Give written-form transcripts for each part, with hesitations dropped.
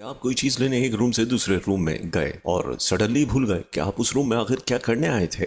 क्या आप कोई चीज लेने एक रूम से दूसरे रूम में गए और सडनली भूल गए कि आप उस रूम में आखिर क्या करने आए थे?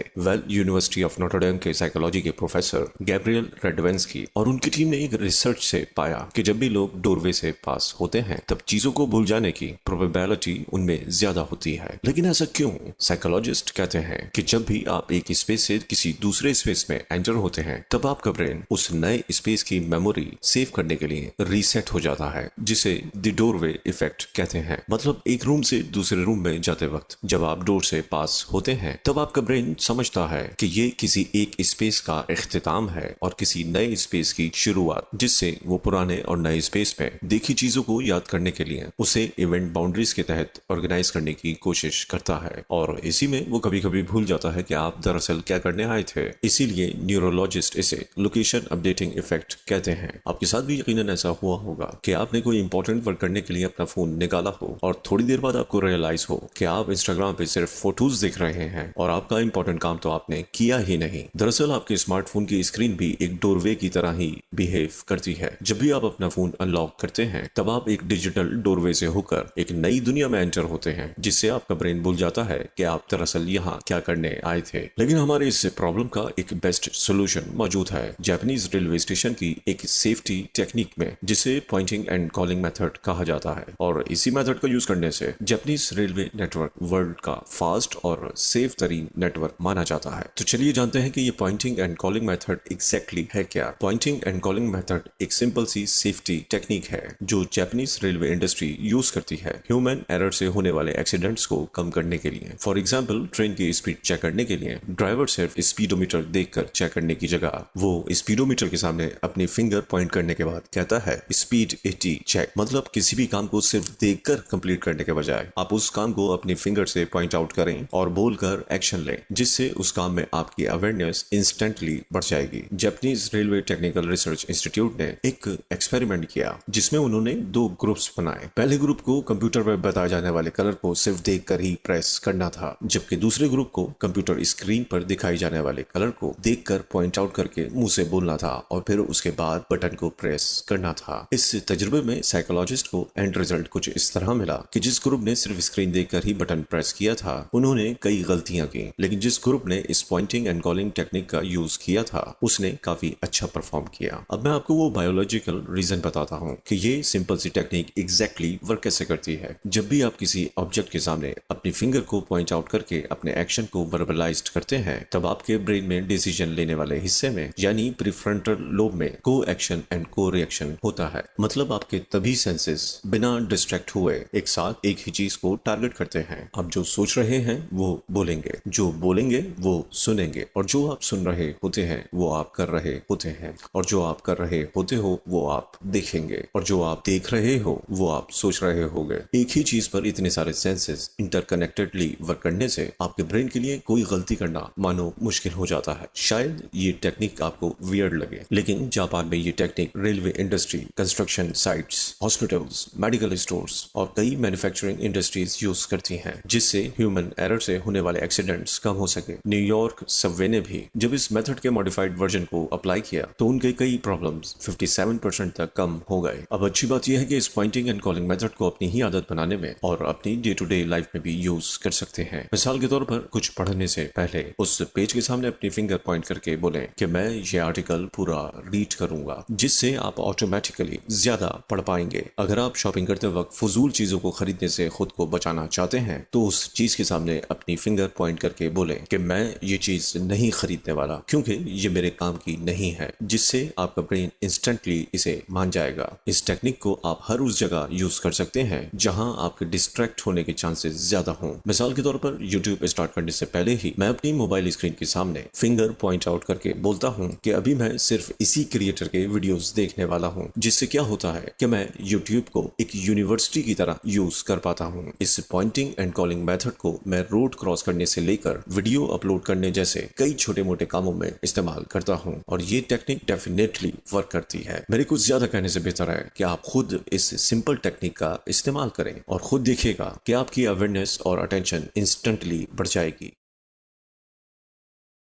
यूनिवर्सिटी ऑफ नोटरडेम के साइकोलॉजी के प्रोफेसर गैब्रियल रेडवेंस्की और उनकी टीम ने एक रिसर्च से पाया कि जब भी लोग डोरवे से पास होते हैं तब चीजों को भूल जाने की प्रोबेबिलिटी उनमें ज्यादा होती है। लेकिन ऐसा क्यों? साइकोलॉजिस्ट कहते हैं कि जब भी आप एक स्पेस से किसी दूसरे स्पेस में एंटर होते हैं तब आपका ब्रेन उस नए स्पेस की मेमोरी सेव करने के लिए रीसेट हो जाता है, जिसे द डोरवे इफेक्ट कहते हैं। मतलब एक रूम से दूसरे रूम में जाते वक्त जब आप डोर से पास होते हैं तब आपका ब्रेन समझता है कि ये किसी एक स्पेस का इख्तिताम है और किसी नए स्पेस की शुरुआत, जिससे वो पुराने और नए स्पेस में देखी चीजों को याद करने के लिए उसे इवेंट बाउंड्रीज के तहत ऑर्गेनाइज करने की कोशिश करता है। और इसी में वो कभी कभी भूल जाता है कि आप दरअसल क्या करने आए थे। इसीलिए न्यूरोलॉजिस्ट इसे लोकेशन अपडेटिंग इफेक्ट कहते हैं। आपके साथ भी यकीनन ऐसा हुआ होगा कि आपने कोई इंपॉर्टेंट वर्क करने के लिए अपना फोन निकाला हो और थोड़ी देर बाद आपको रियलाइज हो कि आप इंस्टाग्राम पे सिर्फ फोटोज देख रहे हैं और आपका इंपॉर्टेंट काम तो आपने किया ही नहीं। दरअसल आपके स्मार्टफोन की स्क्रीन भी एक डोरवे की तरह ही बिहेव करती है। जब भी आप अपना फोन अनलॉक करते हैं तब आप एक डिजिटल डोरवे से होकर एक नई दुनिया में एंटर होते हैं, जिससे आपका ब्रेन भूल जाता है कि आप दरअसल यहाँ क्या करने आए थे। लेकिन हमारे इस प्रॉब्लम का एक बेस्ट सोल्यूशन मौजूद है जापानीज रेलवे स्टेशन की एक सेफ्टी टेक्निक में, जिसे पॉइंटिंग एंड कॉलिंग मेथड कहा जाता है। और इसी मेथड का यूज करने से जापानीज रेलवे नेटवर्क वर्ल्ड का फास्ट और सेफ तरीन नेटवर्क माना जाता है। तो चलिए जानते हैं कि ये pointing and calling method exactly है क्या। पॉइंटिंग एंड कॉलिंग मेथड एक सिंपल सी सेफ्टी टेक्निक है जो जापानीज रेलवे इंडस्ट्री यूज करती है ह्यूमन एरर से होने वाले एक्सीडेंट्स को कम करने के लिए। फॉर एग्जाम्पल, ट्रेन की स्पीड चेक करने के लिए ड्राइवर सिर्फ स्पीडोमीटर देखकर चेक करने की जगह वो स्पीडोमीटर के सामने अपनी फिंगर पॉइंट करने के बाद कहता है स्पीड 80 चेक। मतलब किसी भी काम को सिर्फ देखकर कंप्लीट करने के बजाय आप उस काम को अपनी फिंगर से पॉइंट आउट करें और बोलकर एक्शन लें, जिससे उस काम में आपकी अवेयरनेस इंस्टेंटली बढ़ जाएगी। Japanese railway technical research institute ने एक एक्सपेरिमेंट किया जिसमें उन्होंने दो ग्रुप्स बनाए। पहले ग्रुप को कंप्यूटर पर बताए जाने वाले कलर को सिर्फ देखकर ही प्रेस करना था, जबकि दूसरे ग्रुप को कंप्यूटर स्क्रीन पर दिखाई जाने वाले कलर को देखकर पॉइंट आउट करके मुंह से बोलना था और फिर उसके बाद बटन को प्रेस करना था। इस तजुर्बे में साइकोलॉजिस्ट को एंड रिजल्ट कुछ इस तरह मिला कि जिस ग्रुप ने सिर्फ स्क्रीन देखकर ही बटन प्रेस किया था उन्होंने कई गलतियां की, लेकिन जिस ग्रुप ने इस पॉइंटिंग एंड कॉलिंग टेक्निक का यूज किया था उसने काफी अच्छा परफॉर्म किया। अब मैं आपको वो बायोलॉजिकल रीजन बताता हूँ कि ये सिंपल सी टेक्निक एग्जैक्टली वर्क कैसे करती है। जब भी आप किसी ऑब्जेक्ट के सामने अपनी फिंगर को पॉइंट आउट करके अपने एक्शन को वर्बलाइज्ड करते हैं तब आपके ब्रेन में डिसीजन लेने वाले हिस्से में यानी प्रीफ्रंटल लोब में को एक्शन एंड को रिएक्शन होता है। मतलब आपके तभी सेंसेस बिना डिस्ट्रैक्ट हुए एक साथ एक ही चीज को टारगेट करते हैं। आप जो सोच रहे हैं वो बोलेंगे, जो बोलेंगे वो सुनेंगे, और जो आप सुन रहे होते हैं वो आप कर रहे होते हैं, और जो आप कर रहे होते हो वो आप देखेंगे, और जो आप देख रहे हो वो आप सोच रहे होंगे। एक ही चीज पर इतने सारे सेंसेस इंटरकनेक्टेडली वर्क करने से आपके ब्रेन के लिए कोई गलती करना मानो मुश्किल हो जाता है। शायद ये टेक्निक आपको वियर्ड लगे, लेकिन जापान में ये technique railway industry, construction sites, hospitals, medical stores और कई मैन्युफैक्चरिंग इंडस्ट्रीज यूज करती हैं, जिससे ह्यूमन एरर से होने वाले एक्सीडेंट्स कम हो सके। न्यूयॉर्क सबवे ने भी जब इस मेथड के मॉडिफाइड वर्जन को अप्लाई किया तो उनके कई प्रॉब्लम्स 57% तक कम हो गए। अब अच्छी बात यह है कि इस पॉइंटिंग एंड कॉलिंग मेथड को अपनी ही आदत बनाने में और अपनी डे टू डे लाइफ में भी यूज कर सकते हैं। मिसाल के तौर पर कुछ पढ़ने से पहले उस पेज के सामने अपनी फिंगर पॉइंट करके बोलें कि मैं ये आर्टिकल पूरा रीड करूंगा, जिससे आप ऑटोमेटिकली ज्यादा पढ़ पाएंगे। अगर आप शॉपिंग करते वक्त फजूल चीजों को खरीदने से खुद को बचाना चाहते हैं तो उस चीज के सामने अपनी फिंगर पॉइंट करके बोलें कि मैं ये चीज नहीं खरीदने वाला क्योंकि ये मेरे काम की नहीं है, जिससे आपका ब्रेन इंस्टेंटली इसे मान जाएगा। इस टेक्निक को आप हर उस जगह यूज कर सकते हैं जहां आपके डिस्ट्रैक्ट होने के चांसेस ज्यादा हों। मिसाल के तौर पर यूट्यूब स्टार्ट करने से पहले ही मैं अपनी मोबाइल स्क्रीन के सामने फिंगर पॉइंट आउट करके बोलता हूँ कि अभी मैं सिर्फ इसी क्रिएटर के वीडियोस देखने वाला हूँ, जिससे क्या होता है कि मैं यूट्यूब को एक यूनिवर्सिटी की तरह यूज कर पाता हूँ। इस पॉइंटिंग एंड कॉलिंग मेथड को मैं रोड क्रॉस करने से लेकर वीडियो अपलोड करने जैसे कई छोटे मोटे कामों में इस्तेमाल करता हूँ और ये टेक्निक डेफिनेटली वर्क करती है। मेरे कुछ ज्यादा कहने से बेहतर है कि आप खुद इस सिंपल टेक्निक का इस्तेमाल करें और खुद देखिएगा कि आपकी अवेयरनेस और अटेंशन इंस्टेंटली बढ़ जाएगी।